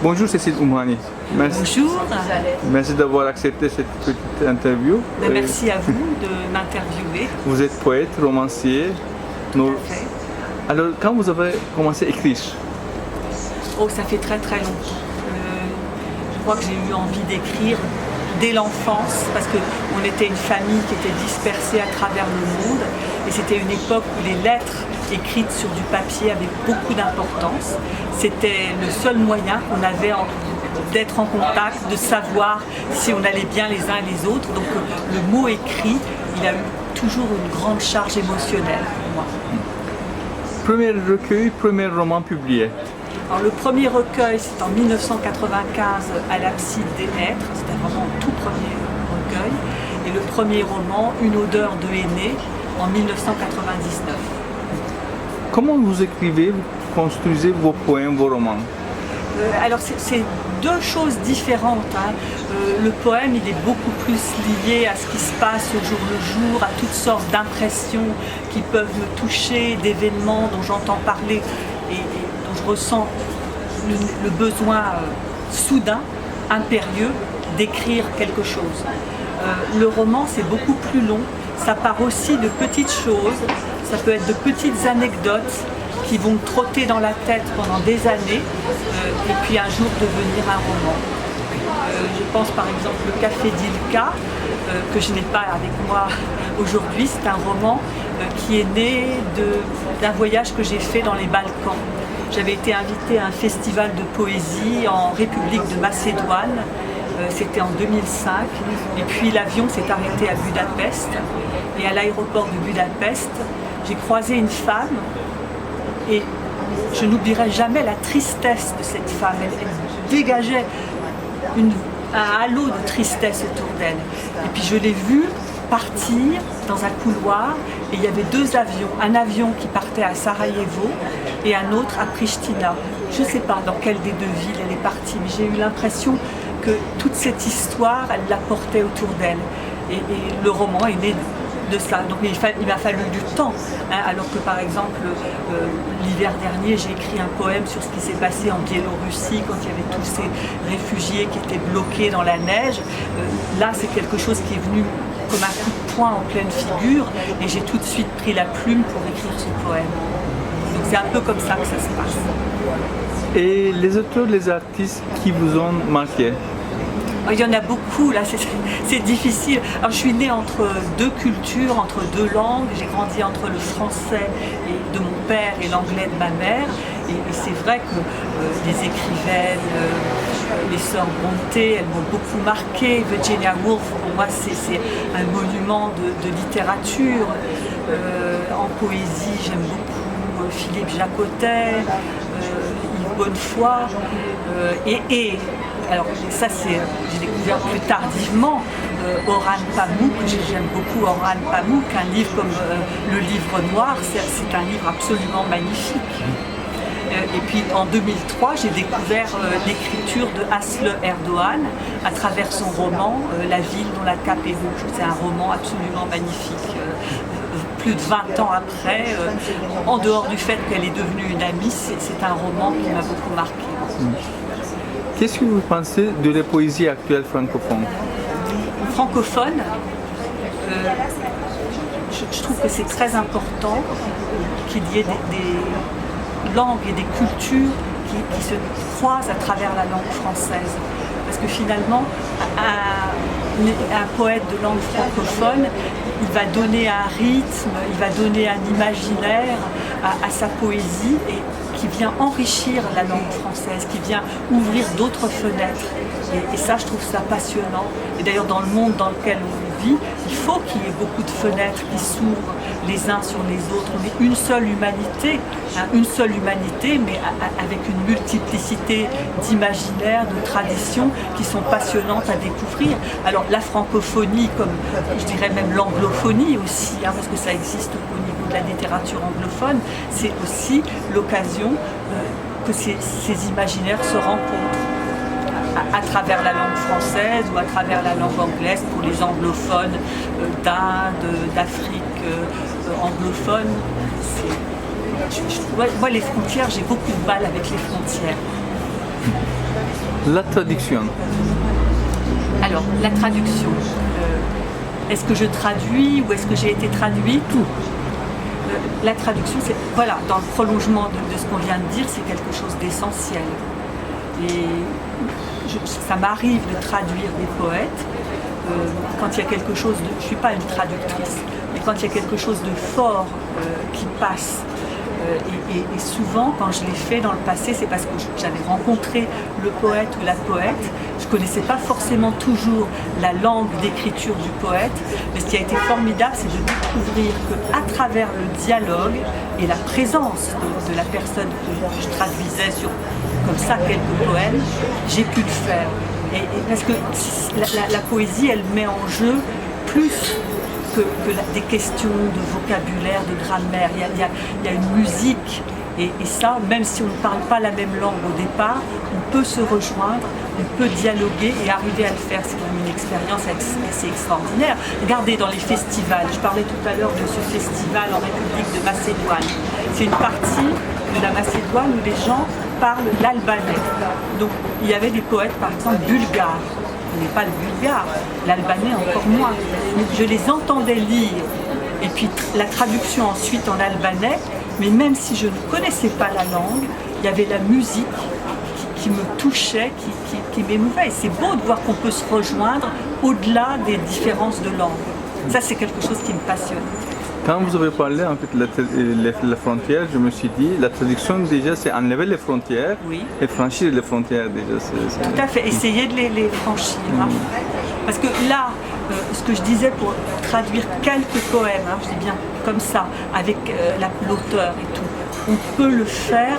Bonjour Cécile Oumrani. Bonjour. Merci d'avoir accepté cette petite interview. Merci à vous de m'interviewer. Vous êtes poète, romancier. Tout à fait. Alors, quand vous avez commencé à écrire? Oh, ça fait très très longtemps. Je crois que j'ai eu envie d'écrire dès l'enfance parce qu'on était une famille qui était dispersée à travers le monde et c'était une époque où les lettres écrites sur du papier avaient beaucoup d'importance. C'était le seul moyen qu'on avait d'être en contact, de savoir si on allait bien les uns et les autres. Donc le mot écrit, il a eu toujours une grande charge émotionnelle pour moi. Premier recueil, premier roman publié. Alors, le premier recueil, c'est en 1995 à l'Abside des Hêtres, c'était vraiment le tout premier recueil. Et le premier roman, Une odeur de henné, en 1999. Comment vous écrivez, vous construisez vos poèmes, vos romans? Alors c'est deux choses différentes. Le poème, il est beaucoup plus lié à ce qui se passe au jour le jour, à toutes sortes d'impressions qui peuvent me toucher, d'événements dont j'entends parler et dont je ressens le besoin soudain, impérieux, d'écrire quelque chose. Le roman, c'est beaucoup plus long. Ça part aussi de petites choses, ça peut être de petites anecdotes qui vont me trotter dans la tête pendant des années et puis un jour devenir un roman. Je pense par exemple au Café d'Ilka, que je n'ai pas avec moi aujourd'hui. C'est un roman qui est né d'un voyage que j'ai fait dans les Balkans. J'avais été invitée à un festival de poésie en République de Macédoine. C'était en 2005 et puis l'avion s'est arrêté à Budapest et à l'aéroport de Budapest j'ai croisé une femme et je n'oublierai jamais la tristesse de cette femme. Elle dégageait un halo de tristesse autour d'elle et puis je l'ai vue partir dans un couloir et il y avait deux avions, un avion qui partait à Sarajevo et un autre à Pristina. Je ne sais pas dans quelle des deux villes elle est partie, mais j'ai eu l'impression que toute cette histoire, elle la portait autour d'elle. Et le roman est né de ça. Donc il m'a fallu du temps. Alors que par exemple, l'hiver dernier, j'ai écrit un poème sur ce qui s'est passé en Biélorussie quand il y avait tous ces réfugiés qui étaient bloqués dans la neige. Là, c'est quelque chose qui est venu comme un coup de poing en pleine figure et j'ai tout de suite pris la plume pour écrire ce poème. Donc c'est un peu comme ça que ça se passe. Et les auteurs, les artistes qui vous ont marqué? Il y en a beaucoup, là, c'est difficile. Alors, je suis née entre deux cultures, entre deux langues. J'ai grandi entre le français de mon père et l'anglais de ma mère. Et c'est vrai que les écrivaines, les sœurs Brontë, elles m'ont beaucoup marqué. Virginia Woolf, pour moi, c'est un monument de littérature. En poésie, j'aime beaucoup Philippe Jacotet, Yves Bonnefoy. Alors ça, j'ai découvert plus tardivement Orhan Pamuk. J'aime beaucoup Orhan Pamuk. Un livre comme Le Livre Noir, c'est un livre absolument magnifique. Et puis en 2003, j'ai découvert l'écriture de Aslı Erdoğan à travers son roman La ville dont la cape est rouge. C'est un roman absolument magnifique. Plus de 20 ans après, en dehors du fait qu'elle est devenue une amie, c'est un roman qui m'a beaucoup marqué. Qu'est-ce que vous pensez de la poésie actuelle francophone? Francophone, je trouve que c'est très important qu'il y ait des langues et des cultures qui se croisent à travers la langue française. Parce que finalement, un poète de langue francophone, il va donner un rythme, il va donner un imaginaire à sa poésie et qui vient enrichir la langue française, qui vient ouvrir d'autres fenêtres. Et ça, je trouve ça passionnant. Et d'ailleurs, dans le monde dans lequel on vit, il faut qu'il y ait beaucoup de fenêtres qui s'ouvrent les uns sur les autres. On est une seule humanité, mais avec une multiplicité d'imaginaires, de traditions qui sont passionnantes à découvrir. Alors la francophonie, comme je dirais même l'anglophonie aussi, parce que ça existe au niveau de la littérature anglophone, c'est aussi l'occasion que ces imaginaires se rencontrent à travers la langue française ou à travers la langue anglaise pour les anglophones d'Inde, d'Afrique anglophone. Moi, les frontières, j'ai beaucoup de mal avec les frontières. La traduction. Alors, la traduction. Est-ce que je traduis ou est-ce que j'ai été traduite? La traduction, c'est, voilà, dans le prolongement de ce qu'on vient de dire, c'est quelque chose d'essentiel. Et ça m'arrive de traduire des poètes quand il y a quelque chose de... Je ne suis pas une traductrice, mais quand il y a quelque chose de fort qui passe. Et souvent, quand je l'ai fait dans le passé, c'est parce que j'avais rencontré le poète ou la poète. Je ne connaissais pas forcément toujours la langue d'écriture du poète, mais ce qui a été formidable, c'est de découvrir qu'à travers le dialogue et la présence de la personne que je traduisais sur comme ça quelques poèmes, j'ai pu le faire. Parce que la poésie, elle met en jeu plus que des questions de vocabulaire, de grammaire. Il y a une musique et ça, même si on ne parle pas la même langue au départ, on peut se rejoindre, on peut dialoguer et arriver à le faire. C'est une expérience assez extraordinaire. Regardez dans les festivals, je parlais tout à l'heure de ce festival en République de Macédoine. C'est une partie de la Macédoine où les gens parlent l'albanais. Donc il y avait des poètes par exemple bulgares. Je ne connais pas le bulgare, l'albanais encore moins. Je les entendais lire et puis la traduction ensuite en albanais, mais même si je ne connaissais pas la langue, il y avait la musique qui me touchait, qui m'émouvait. Et c'est beau de voir qu'on peut se rejoindre au-delà des différences de langue. Ça, c'est quelque chose qui me passionne. Quand vous avez parlé en fait de la frontière, je me suis dit, la traduction déjà c'est enlever les frontières et franchir les frontières déjà. Tout à fait, essayer de les franchir. Hein. Parce que là, ce que je disais pour traduire quelques poèmes, hein, je dis bien comme ça, avec l'auteur et tout, on peut le faire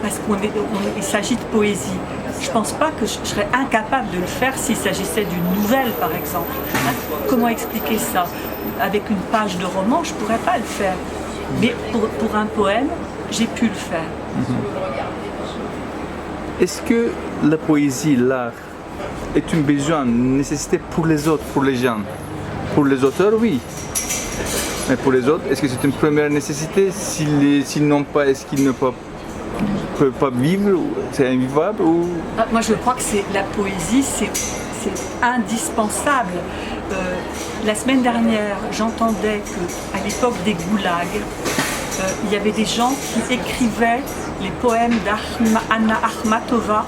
parce qu'il s'agit de poésie. Je ne pense pas que je serais incapable de le faire s'il s'agissait d'une nouvelle, par exemple. Hein? Comment expliquer ça? Avec une page de roman, je ne pourrais pas le faire. Mais pour un poème, j'ai pu le faire. Est-ce que la poésie, l'art, est un besoin, une nécessité pour les autres, pour les gens? Pour les auteurs, oui. Mais pour les autres, est-ce que c'est une première nécessité? S'ils n'ont pas, est-ce qu'ils ne peuvent pas vivre? C'est invivable ou... Moi, je crois que la poésie, c'est indispensable. La semaine dernière, j'entendais qu'à l'époque des goulags, il y avait des gens qui écrivaient les poèmes d'Anna Akhmatova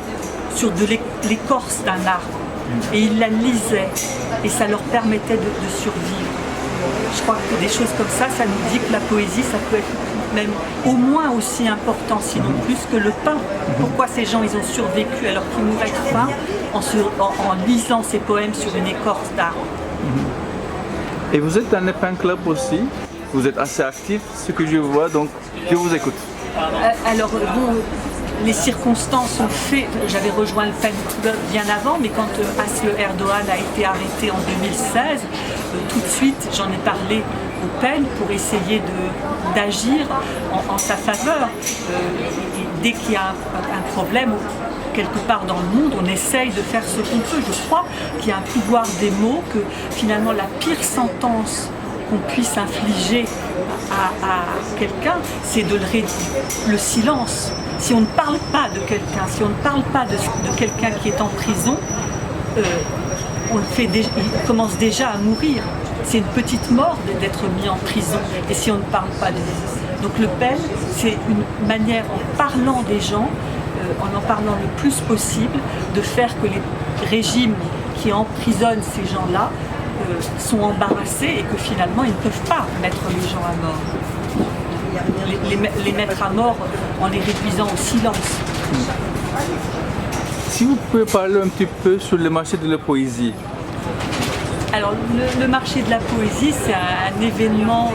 sur de l'écorce d'un arbre. Et ils la lisaient et ça leur permettait de survivre. Je crois que des choses comme ça nous dit que la poésie, ça peut être même au moins aussi important, sinon plus que le pain. Pourquoi ces gens, ils ont survécu alors qu'ils mouraient de faim en lisant ces poèmes sur une écorce d'arbre. Et vous êtes dans le Pen Club aussi, vous êtes assez actif, ce que je vois, donc je vous écoute. Alors bon, les circonstances ont fait, j'avais rejoint le Pen Club bien avant, mais quand Aslı Erdoğan a été arrêté en 2016, tout de suite j'en ai parlé au Pen pour essayer d'agir en sa faveur. Et dès qu'il y a un problème quelque part dans le monde, on essaye de faire ce qu'on peut. Je crois qu'il y a un pouvoir des mots, que finalement la pire sentence qu'on puisse infliger à quelqu'un, c'est de le silence. Si on ne parle pas de quelqu'un, si on ne parle pas de quelqu'un qui est en prison, il commence déjà à mourir. C'est une petite mort d'être mis en prison, et si on ne parle pas de lui. Donc le PEN, c'est une manière, en parlant des gens, en parlant le plus possible, de faire que les régimes qui emprisonnent ces gens-là sont embarrassés et que finalement ils ne peuvent pas mettre les gens à mort. Les mettre à mort en les réduisant au silence. Si vous pouvez parler un petit peu sur le marché de la poésie. Alors le marché de la poésie, c'est un événement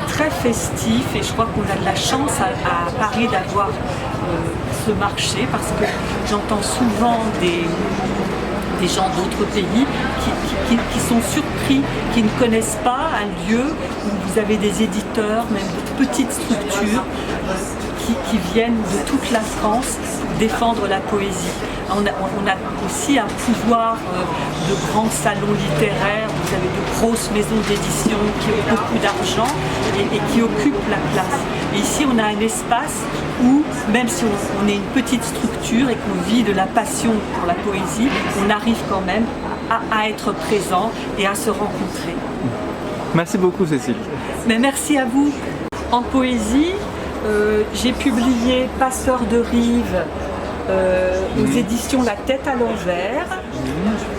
très festif et je crois qu'on a de la chance à Paris d'avoir ce marché parce que j'entends souvent des gens d'autres pays qui sont surpris, qui ne connaissent pas un lieu où vous avez des éditeurs, même de petites structures qui viennent de toute la France défendre la poésie. On a aussi un pouvoir de grands salons littéraires, vous avez de grosses maisons d'édition qui ont beaucoup d'argent et qui occupent la place. Et ici on a un espace où où, même si on est une petite structure et qu'on vit de la passion pour la poésie, on arrive quand même à être présent et à se rencontrer. Merci beaucoup Cécile. Mais merci à vous. En poésie, j'ai publié Passeur de rive aux éditions La Tête à l'envers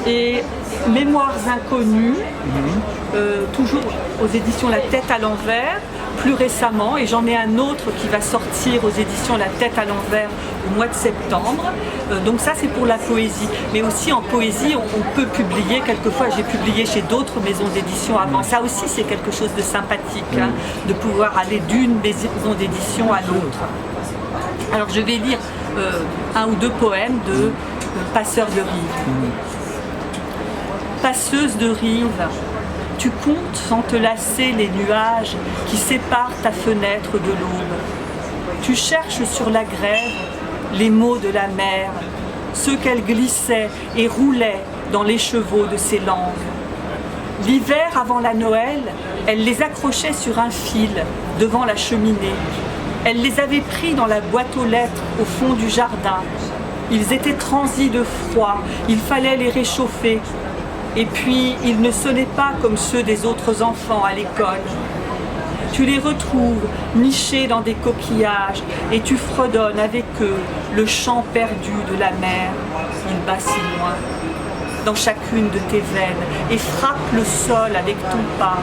et Mémoires inconnues, toujours aux éditions La Tête à l'envers, plus récemment, et j'en ai un autre qui va sortir aux éditions La Tête à l'envers au mois de septembre. Donc ça c'est pour la poésie, mais aussi en poésie on peut publier, quelquefois j'ai publié chez d'autres maisons d'édition avant, ça aussi c'est quelque chose de sympathique, hein, de pouvoir aller d'une maison d'édition à l'autre. Alors je vais lire un ou deux poèmes de Passeur de rive. Passeuse de rive, tu comptes sans te lasser les nuages qui séparent ta fenêtre de l'aube. Tu cherches sur la grève les mots de la mer, ceux qu'elle glissait et roulait dans l'écheveau de ses langues. L'hiver avant la Noël, elle les accrochait sur un fil devant la cheminée. Elle les avait pris dans la boîte aux lettres au fond du jardin. Ils étaient transis de froid, il fallait les réchauffer. Et puis, ils ne sonnaient pas comme ceux des autres enfants à l'école. Tu les retrouves nichés dans des coquillages et tu fredonnes avec eux le chant perdu de la mer. Il bat si loin dans chacune de tes veines et frappe le sol avec ton pas.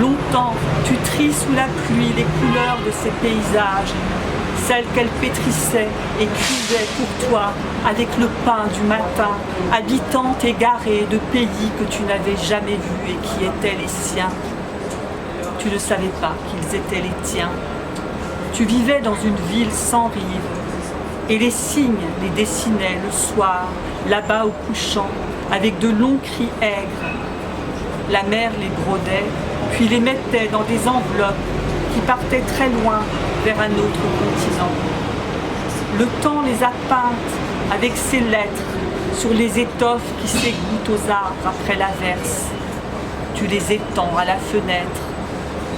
Longtemps, tu tries sous la pluie les couleurs de ces paysages, celles qu'elle pétrissait et cuisait pour toi avec le pain du matin, habitante égarée de pays que tu n'avais jamais vus et qui étaient les siens. Tu ne savais pas qu'ils étaient les tiens. Tu vivais dans une ville sans rive, et les cygnes les dessinaient le soir, là-bas au couchant, avec de longs cris aigres. La mer les brodait, puis les mettait dans des enveloppes qui partaient très loin vers un autre continent. Le temps les a peintes avec ses lettres sur les étoffes qui s'égouttent aux arbres après l'averse. Tu les étends à la fenêtre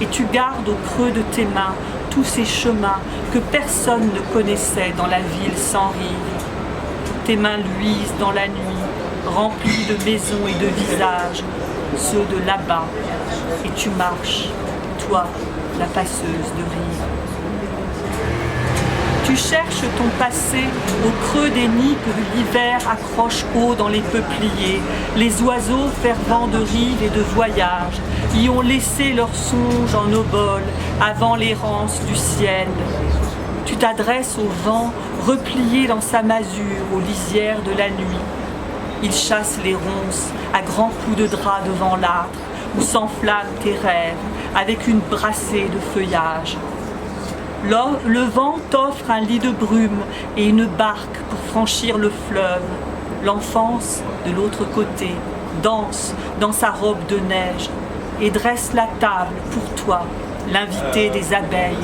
et tu gardes au creux de tes mains tous ces chemins que personne ne connaissait dans la ville sans rive. Tes mains luisent dans la nuit, remplies de maisons et de visages, ceux de là-bas, et tu marches, toi, la passeuse de rive. Tu cherches ton passé au creux des nids que l'hiver accroche haut dans les peupliers. Les oiseaux fervents de rive et de voyage y ont laissé leurs songes en obole avant l'errance du ciel. Tu t'adresses au vent replié dans sa masure aux lisières de la nuit. Il chasse les ronces à grands coups de drap devant l'âtre où s'enflamment tes rêves avec une brassée de feuillage. Le vent t'offre un lit de brume et une barque pour franchir le fleuve. L'enfance, de l'autre côté, danse dans sa robe de neige et dresse la table pour toi, l'invité des abeilles.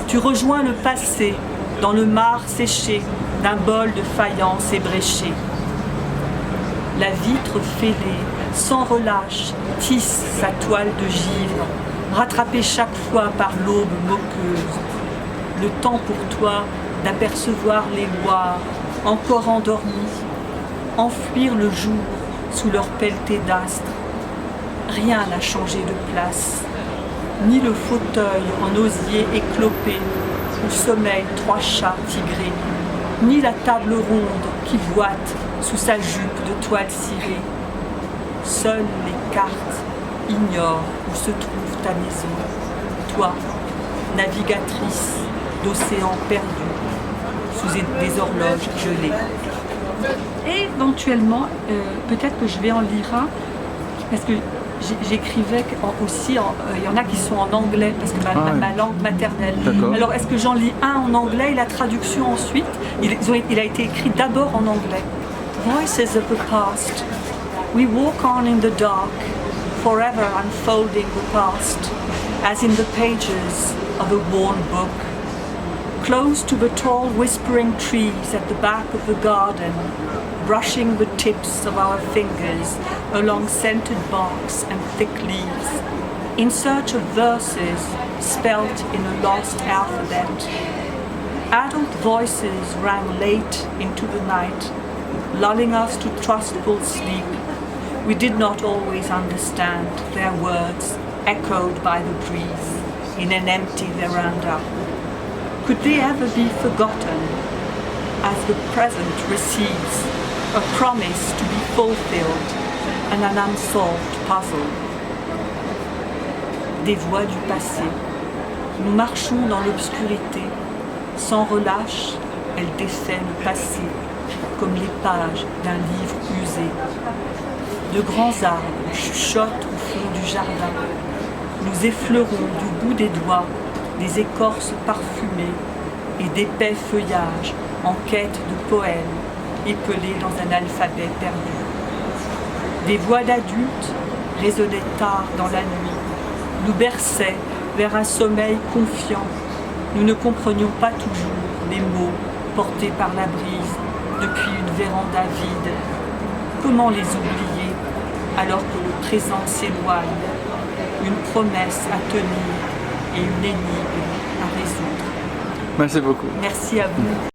Tu rejoins le passé dans le marc séché d'un bol de faïence ébréchée. La vitre fêlée, sans relâche, tisse sa toile de givre, rattrapée chaque fois par l'aube moqueuse. Le temps pour toi d'apercevoir les loirs encore endormis, enfuir le jour sous leur pelletée d'astres. Rien n'a changé de place, ni le fauteuil en osier éclopé où sommeillent 3 chats tigrés, ni la table ronde qui boite sous sa jupe de toile cirée. Seules les cartes ignorent où se trouve ta maison, toi, navigatrice d'océans perdus sous des horloges gelées. Et éventuellement, peut-être que je vais en lire un, parce que j'écrivais aussi, il y en a qui sont en anglais, parce que ma langue maternelle. Alors est-ce que j'en lis un en anglais et la traduction ensuite? Il a été écrit d'abord en anglais. Voices of the past. We walk on in the dark, forever unfolding the past, as in the pages of a worn book. Close to the tall whispering trees at the back of the garden, brushing the tips of our fingers along scented barks and thick leaves, in search of verses spelt in a lost alphabet. Adult voices rang late into the night, lulling us to trustful sleep. We did not always understand their words, echoed by the breeze in an empty veranda. Could they ever be forgotten as the present receives a promise to be fulfilled and an unsolved puzzle? Des voix du passé. Nous marchons dans l'obscurité. Sans relâche, elle défait le passé, comme les pages d'un livre usé. De grands arbres chuchotent au fond du jardin. Nous effleurons du bout des doigts des écorces parfumées et d'épais feuillages en quête de poèmes épelés dans un alphabet perdu. Des voix d'adultes résonnaient tard dans la nuit, nous berçaient vers un sommeil confiant. Nous ne comprenions pas toujours les mots portés par la brise depuis une véranda vide. Comment les oublier alors que le présent s'éloigne, une promesse à tenir et une énigme à résoudre? Merci beaucoup. Merci à vous.